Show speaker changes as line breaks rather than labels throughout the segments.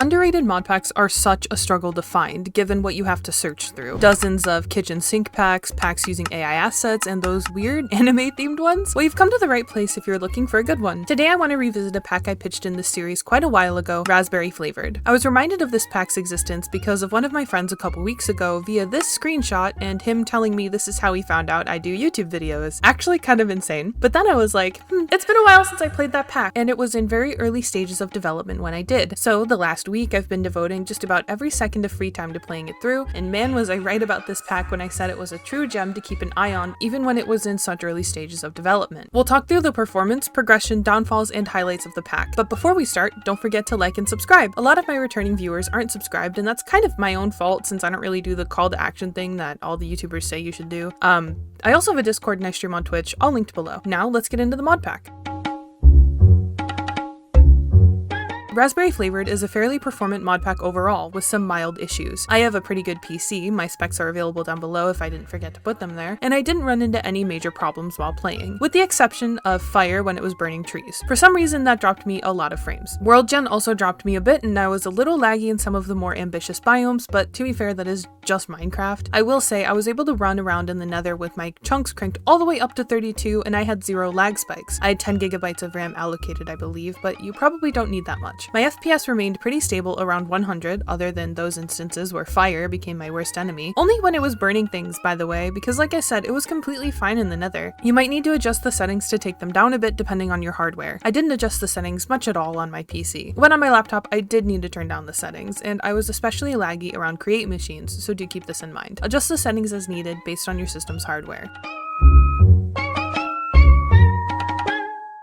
Underrated mod packs are such a struggle to find, given what you have to search through. Dozens of kitchen sink packs, packs using AI assets, and those weird anime-themed ones? Well, you've come to the right place if you're looking for a good one. Today I want to revisit a pack I pitched in this series quite a while ago, Raspberry Flavored. I was reminded of this pack's existence because of one of my friends a couple weeks ago via this screenshot and him telling me this is how he found out I do YouTube videos. Actually kind of insane. But then I was like, it's been a while since I played that pack, and it was in very early stages of development when I did. So the last week I've been devoting just about every second of free time to playing it through, and man was I right about this pack when I said it was a true gem to keep an eye on even when it was in such early stages of development. We'll talk through the performance, progression, downfalls, and highlights of the pack, but before we start, don't forget to like and subscribe. A lot of my returning viewers aren't subscribed, and that's kind of my own fault since I don't really do the call to action thing that all the YouTubers say you should do. I also have a Discord and I stream on Twitch, all linked below. Now let's get into the mod pack. Raspberry Flavored is a fairly performant mod pack overall, with some mild issues. I have a pretty good PC, my specs are available down below if I didn't forget to put them there, and I didn't run into any major problems while playing, with the exception of fire when it was burning trees. For some reason that dropped me a lot of frames. World gen also dropped me a bit, and I was a little laggy in some of the more ambitious biomes, but to be fair, that is just Minecraft. I will say I was able to run around in the nether with my chunks cranked all the way up to 32, and I had 0 lag spikes. I had 10 gigabytes of RAM allocated, I believe, but you probably don't need that much. My FPS remained pretty stable around 100, other than those instances where fire became my worst enemy. Only when it was burning things, by the way, because like I said, it was completely fine in the nether. You might need to adjust the settings to take them down a bit depending on your hardware. I didn't adjust the settings much at all on my PC. When on my laptop, I did need to turn down the settings, and I was especially laggy around create machines, so do keep this in mind. Adjust the settings as needed based on your system's hardware.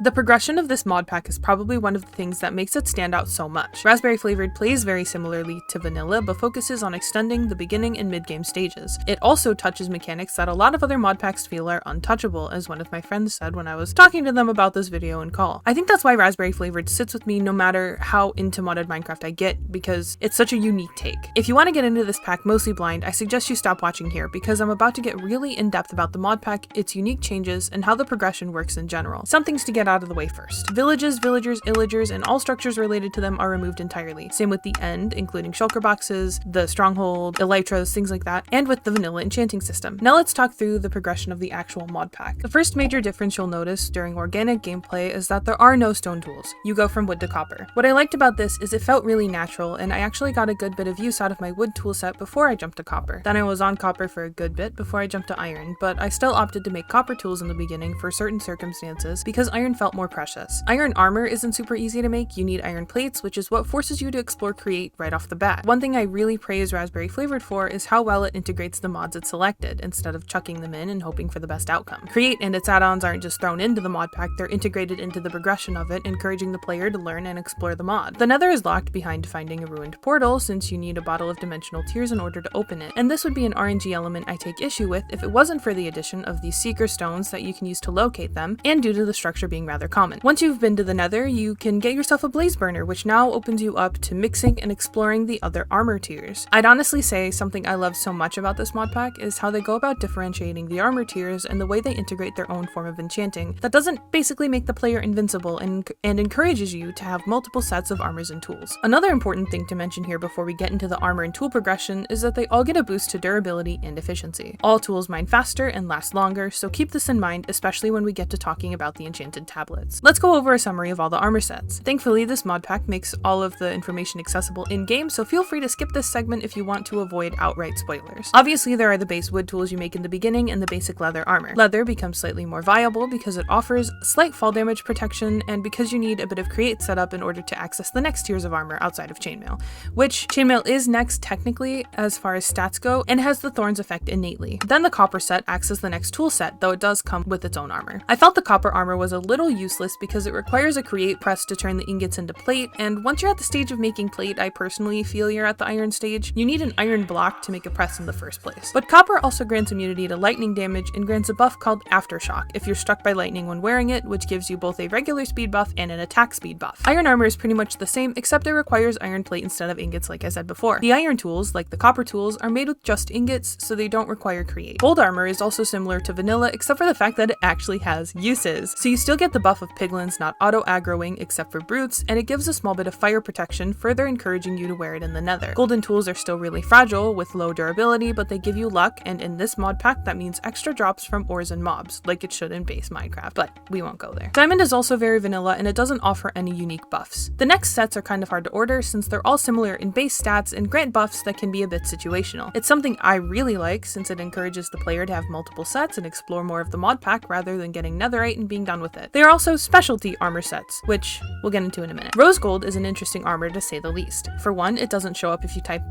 The progression of this mod pack is probably one of the things that makes it stand out so much. Raspberry Flavored plays very similarly to vanilla, but focuses on extending the beginning and mid-game stages. It also touches mechanics that a lot of other mod packs feel are untouchable, as one of my friends said when I was talking to them about this video and call. I think that's why Raspberry Flavored sits with me no matter how into modded Minecraft I get, because it's such a unique take. If you want to get into this pack mostly blind, I suggest you stop watching here, because I'm about to get really in-depth about the mod pack, its unique changes, and how the progression works in general. Some things to get out of the way first. Villages, villagers, illagers, and all structures related to them are removed entirely. Same with the end, including shulker boxes, the stronghold, elytras, things like that, and with the vanilla enchanting system. Now let's talk through the progression of the actual mod pack. The first major difference you'll notice during organic gameplay is that there are no stone tools. You go from wood to copper. What I liked about this is it felt really natural, and I actually got a good bit of use out of my wood tool set before I jumped to copper. Then I was on copper for a good bit before I jumped to iron, but I still opted to make copper tools in the beginning for certain circumstances because iron felt more precious. Iron armor isn't super easy to make, you need iron plates, which is what forces you to explore create right off the bat. One thing I really praise Raspberry Flavored for is how well it integrates the mods it selected, instead of chucking them in and hoping for the best outcome. Create and its add-ons aren't just thrown into the mod pack, they're integrated into the progression of it, encouraging the player to learn and explore the mod. The nether is locked behind finding a ruined portal, since you need a bottle of dimensional tears in order to open it, and this would be an RNG element I take issue with if it wasn't for the addition of these seeker stones that you can use to locate them, and due to the structure being rather common. Once you've been to the nether, you can get yourself a blaze burner, which now opens you up to mixing and exploring the other armor tiers. I'd honestly say something I love so much about this mod pack is how they go about differentiating the armor tiers and the way they integrate their own form of enchanting that doesn't basically make the player invincible and encourages you to have multiple sets of armors and tools. Another important thing to mention here before we get into the armor and tool progression is that they all get a boost to durability and efficiency. All tools mine faster and last longer, so keep this in mind, especially when we get to talking about the enchanted tablets. Let's go over a summary of all the armor sets. Thankfully, this mod pack makes all of the information accessible in-game, so feel free to skip this segment if you want to avoid outright spoilers. Obviously, there are the base wood tools you make in the beginning and the basic leather armor. Leather becomes slightly more viable because it offers slight fall damage protection and because you need a bit of create setup in order to access the next tiers of armor outside of chainmail, which chainmail is next technically as far as stats go and has the thorns effect innately. Then the copper set acts as the next tool set, though it does come with its own armor. I felt the copper armor was a little useless because it requires a create press to turn the ingots into plate, and once you're at the stage of making plate, I personally feel you're at the iron stage, you need an iron block to make a press in the first place. But copper also grants immunity to lightning damage and grants a buff called Aftershock if you're struck by lightning when wearing it, which gives you both a regular speed buff and an attack speed buff. Iron armor is pretty much the same, except it requires iron plate instead of ingots like I said before. The iron tools, like the copper tools, are made with just ingots, so they don't require create. Gold armor is also similar to vanilla, except for the fact that it actually has uses. So you still get the the buff of piglins not auto-aggroing except for brutes, and it gives a small bit of fire protection, further encouraging you to wear it in the nether. Golden tools are still really fragile with low durability, but they give you luck, and in this mod pack that means extra drops from ores and mobs, like it should in base Minecraft, but we won't go there. Diamond is also very vanilla, and it doesn't offer any unique buffs. The next sets are kind of hard to order since they're all similar in base stats and grant buffs that can be a bit situational. It's something I really like since it encourages the player to have multiple sets and explore more of the mod pack rather than getting netherite and being done with it. They are also specialty armor sets, which we'll get into in a minute. Rose gold is an interesting armor to say the least. For one, it doesn't show up if you type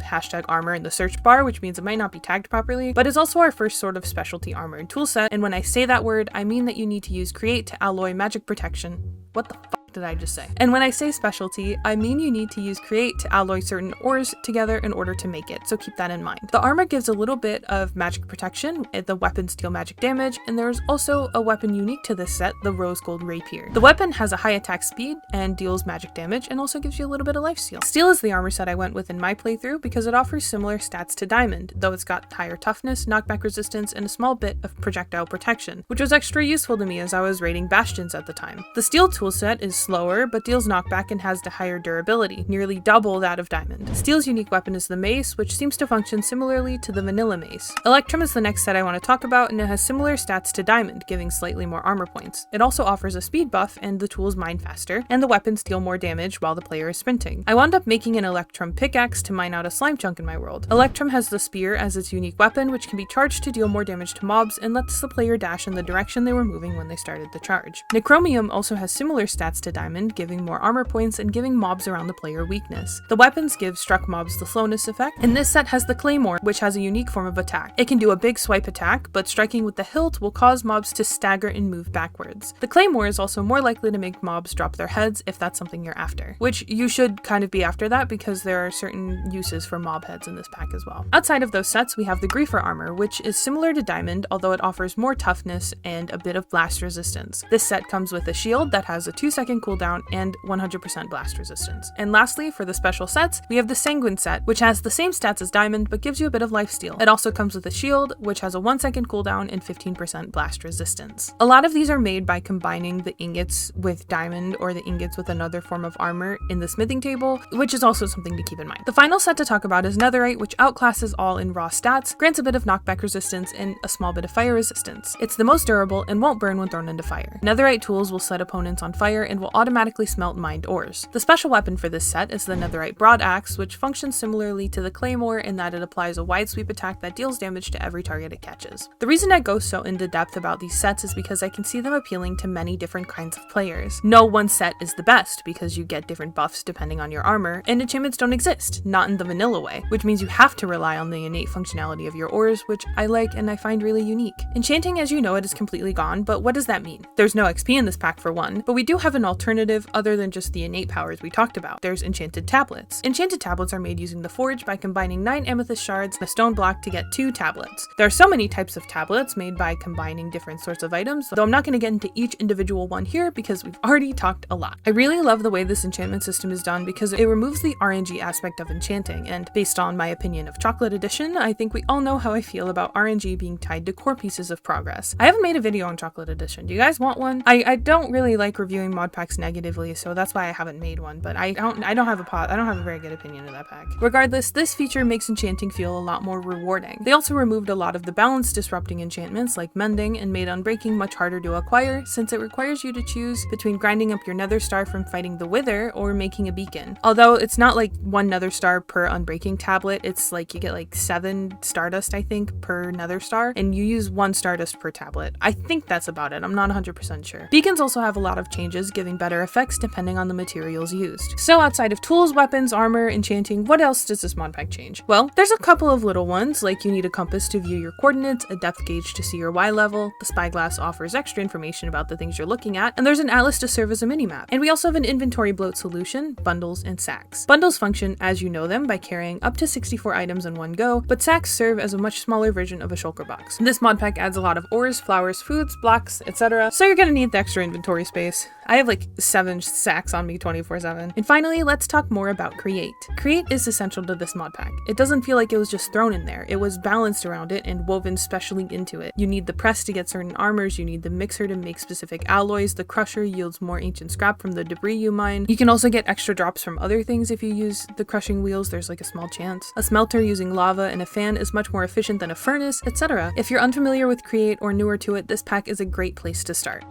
#armor in the search bar, which means it might not be tagged properly, but it's also our first sort of specialty armor and toolset, and when I say that word, I mean that you need to use create to alloy magic protection. What the fuck did I just say? And when I say specialty, I mean you need to use create to alloy certain ores together in order to make it, so keep that in mind. The armor gives a little bit of magic protection, the weapons deal magic damage, and there is also a weapon unique to this set, the rose gold rapier. The weapon has a high attack speed and deals magic damage and also gives you a little bit of lifesteal. Steel is the armor set I went with in my playthrough because it offers similar stats to diamond, though it's got higher toughness, knockback resistance, and a small bit of projectile protection, which was extra useful to me as I was raiding bastions at the time. The steel toolset is slower, but deals knockback and has the higher durability, nearly double that of diamond. Steel's unique weapon is the mace, which seems to function similarly to the vanilla mace. Electrum is the next set I want to talk about, and it has similar stats to diamond, giving slightly more armor points. It also offers a speed buff, and the tools mine faster, and the weapons deal more damage while the player is sprinting. I wound up making an Electrum pickaxe to mine out a slime chunk in my world. Electrum has the spear as its unique weapon, which can be charged to deal more damage to mobs, and lets the player dash in the direction they were moving when they started the charge. Necromium also has similar stats to diamond, giving more armor points and giving mobs around the player weakness. The weapons give struck mobs the slowness effect, and this set has the claymore, which has a unique form of attack. It can do a big swipe attack, but striking with the hilt will cause mobs to stagger and move backwards. The claymore is also more likely to make mobs drop their heads if that's something you're after, which you should kind of be after that because there are certain uses for mob heads in this pack as well. Outside of those sets, we have the griefer armor, which is similar to diamond, although it offers more toughness and a bit of blast resistance. This set comes with a shield that has a 2-second cooldown and 100% blast resistance. And lastly, for the special sets, we have the Sanguine set, which has the same stats as diamond but gives you a bit of lifesteal. It also comes with a shield, which has a 1-second cooldown and 15% blast resistance. A lot of these are made by combining the ingots with diamond or the ingots with another form of armor in the smithing table, which is also something to keep in mind. The final set to talk about is netherite, which outclasses all in raw stats, grants a bit of knockback resistance, and a small bit of fire resistance. It's the most durable and won't burn when thrown into fire. Netherite tools will set opponents on fire and will automatically smelt mined ores. The special weapon for this set is the netherite broadaxe, which functions similarly to the claymore in that it applies a wide sweep attack that deals damage to every target it catches. The reason I go so into depth about these sets is because I can see them appealing to many different kinds of players. No one set is the best because you get different buffs depending on your armor, and enchantments don't exist, not in the vanilla way, which means you have to rely on the innate functionality of your ores, which I like and I find really unique. Enchanting as you know it is completely gone, but what does that mean? There's no XP in this pack for one, but we do have an alternative other than just the innate powers we talked about. There's enchanted tablets. Enchanted tablets are made using the forge by combining 9 amethyst shards and a stone block to get 2 tablets. There are so many types of tablets made by combining different sorts of items, though I'm not going to get into each individual one here because we've already talked a lot. I really love the way this enchantment system is done because it removes the RNG aspect of enchanting, and based on my opinion of Chocolate Edition, I think we all know how I feel about RNG being tied to core pieces of progress. I haven't made a video on Chocolate Edition. Do you guys want one? I don't really like reviewing mod packs negatively, so that's why I haven't made one, but I don't have a very good opinion of that pack. Regardless, this feature makes enchanting feel a lot more rewarding. They also removed a lot of the balance disrupting enchantments like mending and made unbreaking much harder to acquire since it requires you to choose between grinding up your nether star from fighting the wither or making a beacon. Although it's not like 1 nether star per unbreaking tablet, it's like you get like 7 stardust I think per nether star, and you use 1 stardust per tablet. I think that's about it. I'm not 100% sure. Beacons also have a lot of changes, giving better effects depending on the materials used. So outside of tools, weapons, armor, enchanting, what else does this mod pack change? Well, there's a couple of little ones, like you need a compass to view your coordinates, a depth gauge to see your Y level, the spyglass offers extra information about the things you're looking at, and there's an atlas to serve as a minimap. And we also have an inventory bloat solution, bundles, and sacks. Bundles function as you know them by carrying up to 64 items in one go, but sacks serve as a much smaller version of a shulker box. This mod pack adds a lot of ores, flowers, foods, blocks, etc., so you're gonna need the extra inventory space. I have like 7 sacks on me 24/7. And finally, let's talk more about Create. Create is essential to this mod pack. It doesn't feel like it was just thrown in there. It was balanced around it and woven specially into it. You need the press to get certain armors, you need the mixer to make specific alloys, the crusher yields more ancient scrap from the debris you mine. You can also get extra drops from other things if you use the crushing wheels, there's like a small chance. A smelter using lava and a fan is much more efficient than a furnace, etc. If you're unfamiliar with Create or newer to it, this pack is a great place to start.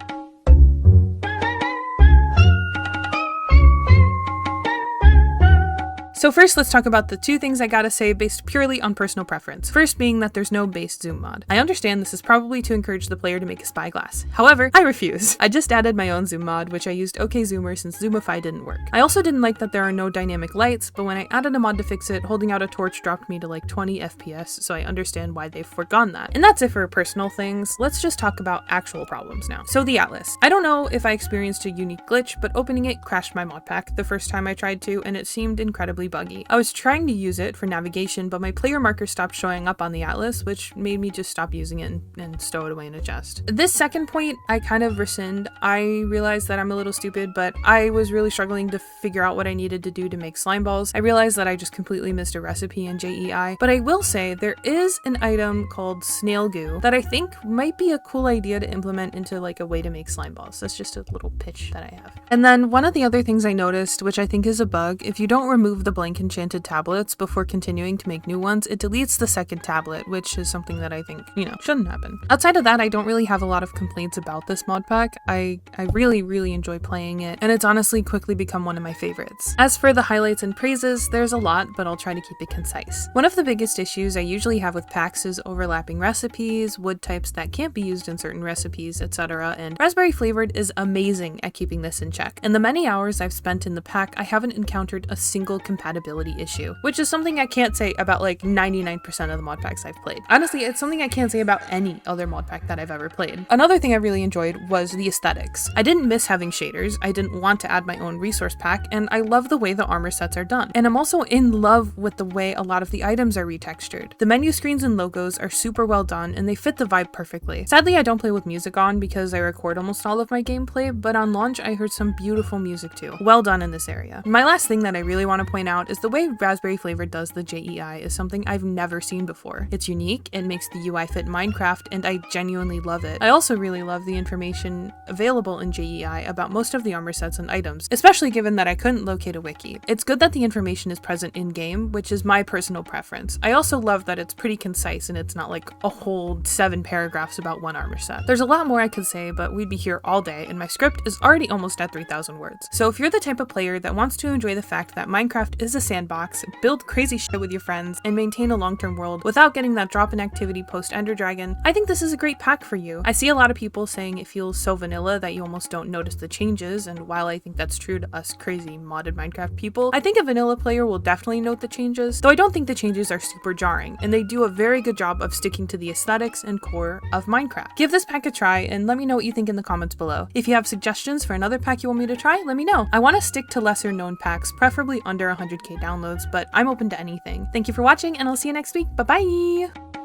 So first, let's talk about the two things I gotta say based purely on personal preference. First being that there's no base zoom mod. I understand this is probably to encourage the player to make a spyglass. However, I refuse. I just added my own zoom mod, which I used OKZoomer since Zoomify didn't work. I also didn't like that there are no dynamic lights, but when I added a mod to fix it, holding out a torch dropped me to like 20 FPS, so I understand why they've forgone that. And that's it for personal things. Let's just talk about actual problems now. So the Atlas. I don't know if I experienced a unique glitch, but opening it crashed my mod pack the first time I tried to, and it seemed incredibly buggy. I was trying to use it for navigation, but my player marker stopped showing up on the Atlas, which made me just stop using it and stow it away in a chest. This second point, I kind of rescind. I realized that I'm a little stupid, but I was really struggling to figure out what I needed to do to make slime balls. I realized that I just completely missed a recipe in JEI, but I will say there is an item called snail goo that I think might be a cool idea to implement into like a way to make slime balls. That's just a little pitch that I have. And then one of the other things I noticed, which I think is a bug, if you don't remove the blank enchanted tablets before continuing to make new ones, it deletes the second tablet, which is something that I think, shouldn't happen. Outside of that, I don't really have a lot of complaints about this mod pack. I really enjoy playing it, and it's honestly quickly become one of my favorites. As for the highlights and praises, there's a lot, but I'll try to keep it concise. One of the biggest issues I usually have with packs is overlapping recipes, wood types that can't be used in certain recipes, etc., and Raspberry Flavoured is amazing at keeping this in check. In the many hours I've spent in the pack, I haven't encountered a single compatibility issue, which is something I can't say about like 99% of the mod packs I've played. Honestly, it's something I can't say about any other mod pack that I've ever played. Another thing I really enjoyed was the aesthetics. I didn't miss having shaders, I didn't want to add my own resource pack, and I love the way the armor sets are done. And I'm also in love with the way a lot of the items are retextured. The menu screens and logos are super well done, and they fit the vibe perfectly. Sadly, I don't play with music on because I record almost all of my gameplay, but on launch I heard some beautiful music too. Well done in this area. My last thing that I really want to point out is the way Raspberry Flavoured does the JEI is something I've never seen before. It's unique, it makes the UI fit Minecraft, and I genuinely love it. I also really love the information available in JEI about most of the armor sets and items, especially given that I couldn't locate a wiki. It's good that the information is present in-game, which is my personal preference. I also love that it's pretty concise and it's not like a whole 7 paragraphs about one armor set. There's a lot more I could say, but we'd be here all day, and my script is already almost at 3,000 words. So if you're the type of player that wants to enjoy the fact that Minecraft is a sandbox, build crazy shit with your friends, and maintain a long-term world without getting that drop-in activity post-Ender Dragon, I think this is a great pack for you. I see a lot of people saying it feels so vanilla that you almost don't notice the changes, and while I think that's true to us crazy modded Minecraft people, I think a vanilla player will definitely note the changes, though I don't think the changes are super jarring, and they do a very good job of sticking to the aesthetics and core of Minecraft. Give this pack a try, and let me know what you think in the comments below. If you have suggestions for another pack you want me to try, let me know. I want to stick to lesser known packs, preferably under 100k downloads, but I'm open to anything. Thank you for watching, and I'll see you next week. Bye bye!